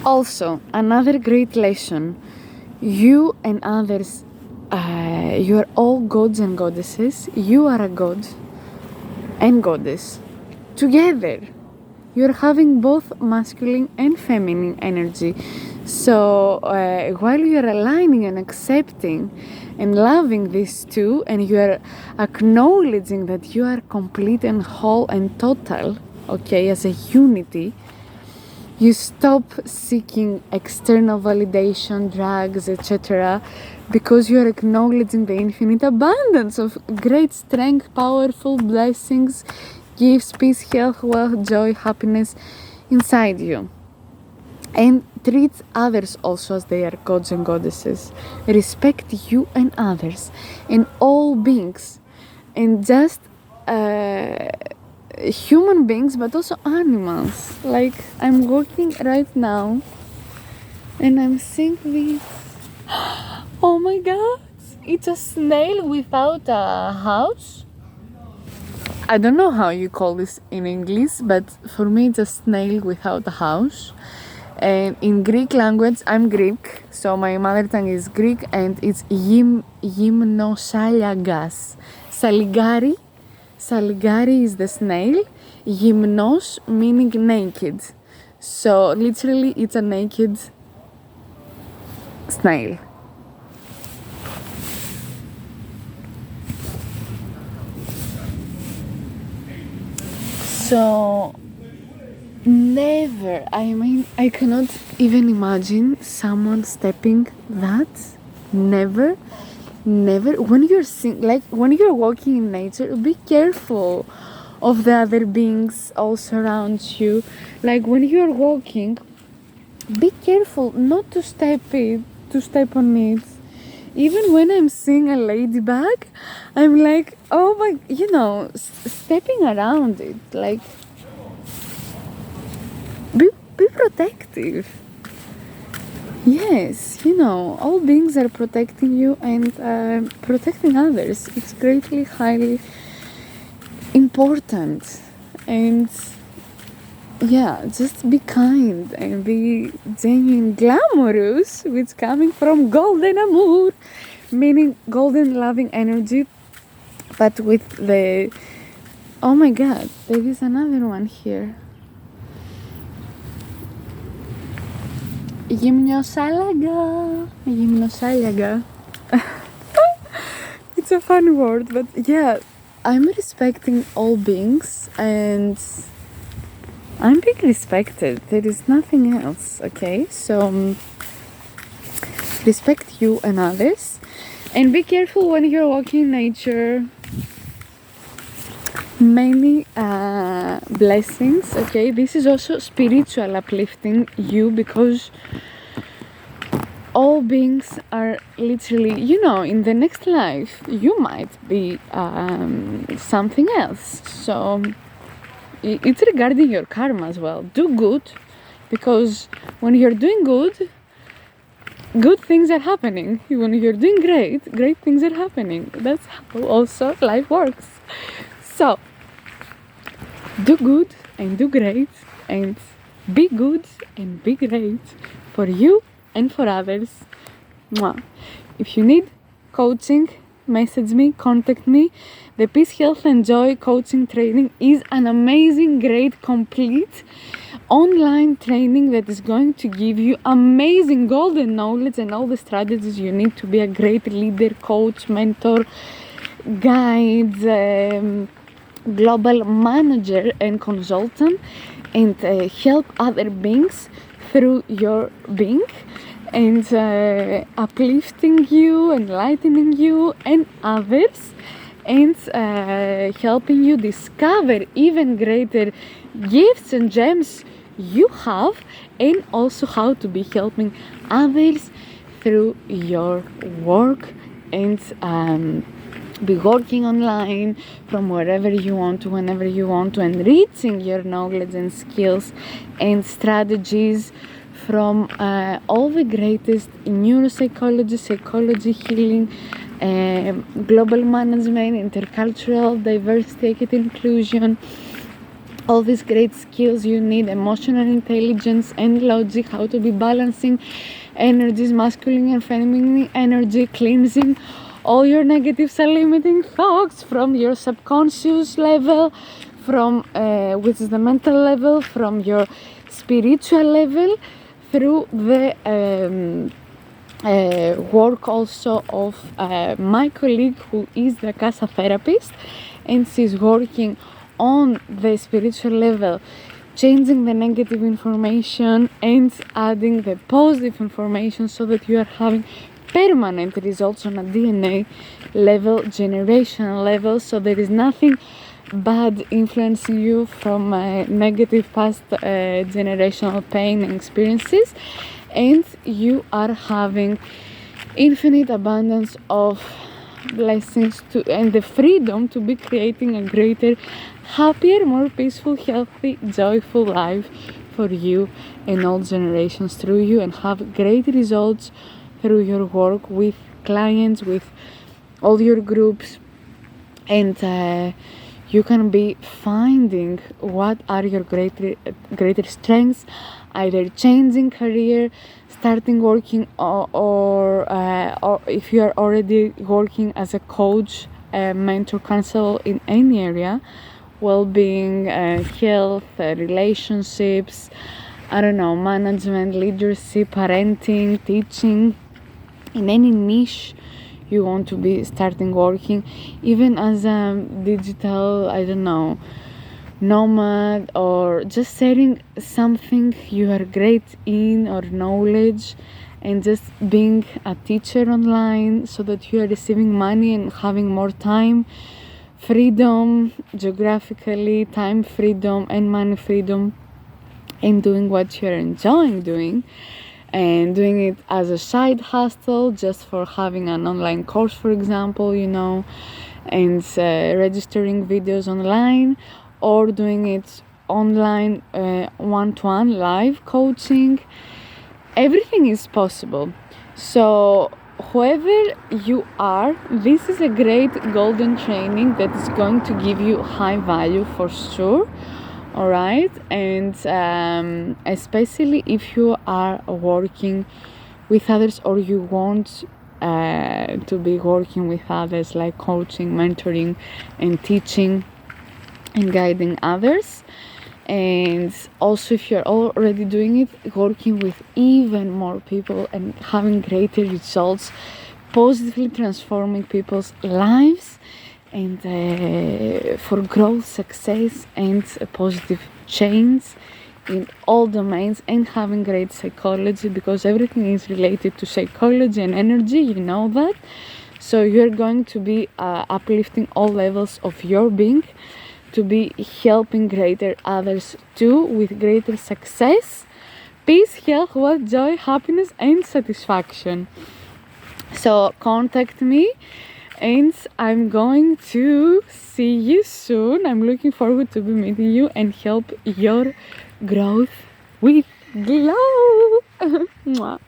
Also, another great lesson. You and others, you are all gods and goddesses. You are a god and goddess together. You're having both masculine and feminine energy. So while you're aligning and accepting and loving these two, and you're acknowledging that you are complete and whole and total, okay, as a unity, you stop seeking external validation, drugs, etc., because you are acknowledging the infinite abundance of great strength, powerful blessings, gifts, peace, health, wealth, joy, happiness inside you. And treat others also as they are gods and goddesses. Respect you and others and all beings, and just human beings, but also animals. Like, I'm walking right now and I'm seeing this. Oh my god, it's a snail without a house. I don't know how you call this in English, but for me it's a snail without a house. And in Greek language, I'm Greek, so my mother tongue is Greek, and it's gymnosaliagas. Saligari is the snail. Gymnos meaning naked. So literally it's a naked snail. So never, I cannot even imagine someone stepping that. Never. When you're when you're walking in nature, be careful of the other beings also around you. Like, when you're walking, be careful not to step on it. Even when I'm seeing a ladybug, I'm like, oh my, stepping around it. Like, be protective. Yes, all beings are protecting you and protecting others. It's greatly, highly important. And yeah, just be kind and be genuine, glamorous, which coming from golden amour, meaning golden loving energy, but with the, oh my god, there is another one here. Gymnosaliaga. It's a fun word, but yeah, I'm respecting all beings and I'm being respected. There is nothing else, okay? So respect you and others, and be careful when you're walking in nature. Many blessings, okay? This is also spiritual uplifting you, because all beings are literally, in the next life you might be something else. So it's regarding your karma as well. Do good, because when you're doing good things are happening. When you're doing great things are happening. That's how also life works. So do good and do great, and be good and be great for you and for others. Mwah. If you need coaching, message me, contact me. The Peace, Health and Joy coaching training is an amazing, great, complete online training that is going to give you amazing golden knowledge and all the strategies you need to be a great leader, coach, mentor, guide, global manager and consultant, and help other beings through your being, and uplifting you, enlightening you and others, and helping you discover even greater gifts and gems you have, and also how to be helping others through your work, and be working online from wherever you want to, whenever you want to, and reaching your knowledge and skills and strategies from all the greatest neuropsychology, psychology, healing, global management, intercultural, diversity, equity, inclusion, all these great skills you need, emotional intelligence and logic, how to be balancing energies, masculine and feminine energy, cleansing all your negative self-limiting thoughts from your subconscious level, from which is the mental level, from your spiritual level, through the work also of my colleague who is the Casa therapist, and she's working on the spiritual level, changing the negative information and adding the positive information so that you are having permanent results on a DNA level, generational level, so there is nothing bad influencing you from negative past generational pain and experiences, and you are having infinite abundance of blessings to and the freedom to be creating a greater, happier, more peaceful, healthy, joyful life for you and all generations through you, and have great results through your work with clients, with all your groups, and you can be finding what are your greater strengths, either changing career, starting working, or if you are already working as a coach, mentor, counselor in any area, well-being, health, relationships, I don't know, management, leadership, parenting, teaching, in any niche you want to be starting working, even as a digital, I don't know, nomad, or just sharing something you are great in or knowledge, and just being a teacher online so that you are receiving money and having more time freedom, geographically time freedom and money freedom, and doing what you're enjoying doing, and doing it as a side hustle just for having an online course, for example, and registering videos online, or doing it online, one-to-one live coaching. Everything is possible. So whoever you are, this is a great golden training that is going to give you high value for sure. All right, and especially if you are working with others, or you want to be working with others, like coaching, mentoring, and teaching and guiding others. And also, if you're already doing it, working with even more people and having greater results, positively transforming people's lives, and for growth, success, and positive change in all domains, and having great psychology, because everything is related to psychology and energy, you know that. So you're going to be uplifting all levels of your being, to be helping greater others too, with greater success, peace, health, wealth, joy, happiness, and satisfaction. So contact me, and I'm going to see you soon. I'm looking forward to be meeting you and help your growth with glow. Mwah.